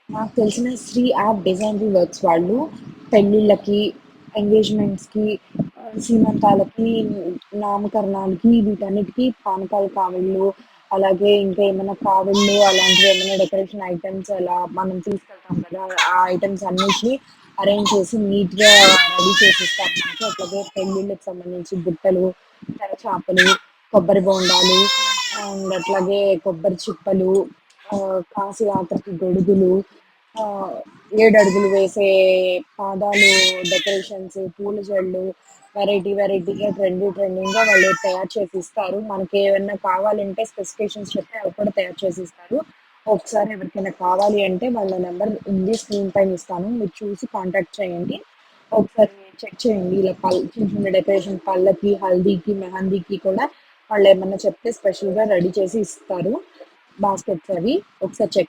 నాకు తెలిసిన Shri app designery works వాళ్ళు పెళ్ళిళ్ళకి, ఎంగేజ్‌మెంట్స్‌కి, సీమంతాలకి, నామకరణాలకి వీటన్నిటికి పానకాల కావిళ్ళు, అలాగే ఇంకా ఏమైనా కావిళ్ళు అలాంటివి ఏమైనా డెకరేషన్ ఐటెమ్స్ అలా మనం తీసుకెళ్తాం కదా! ఆ ఐటెమ్స్ అన్నిటిని అరేంజ్ చేసి నీట్‌గా రెడీ చేసిస్తారు మనకి. అట్లాగే పెళ్ళిళ్ళకి సంబంధించి బుట్టలు, తెరచాపలు, కొబ్బరి బోండాలు అండ్ అట్లాగే కొబ్బరి చిప్పలు, కాశీయాత్రకి గొడుగులు, ఆహ్, 7 అడుగులు వేసే పాదాలు డెకరేషన్స్, పూల జల్లు వెరైటీగా ట్రెండింగ్‌గా వాళ్ళు తయారు చేసి ఇస్తారు. మనకేమన్నా కావాలంటే స్పెసిఫికేషన్స్ చెప్తే అవి కూడా తయారు చేసి ఇస్తారు. ఒకసారి ఎవరికైనా కావాలి అంటే వాళ్ళ నంబర్ ఉంది స్క్రీన్ పైన ఇస్తాను. మీరు చూసి కాంటాక్ట్ చేయండి. ఒకసారి చెక్ చేయండి. ఇలా చిన్న చిన్న డెకరేషన్ పళ్ళకి, హల్దీకి, మెహందీకి కూడా వాళ్ళేమన్నా చెప్తే స్పెషల్‌గా రెడీ చేసి ఇస్తారు. బాస్కెట్స్ అవి. ఒకసారి చెక్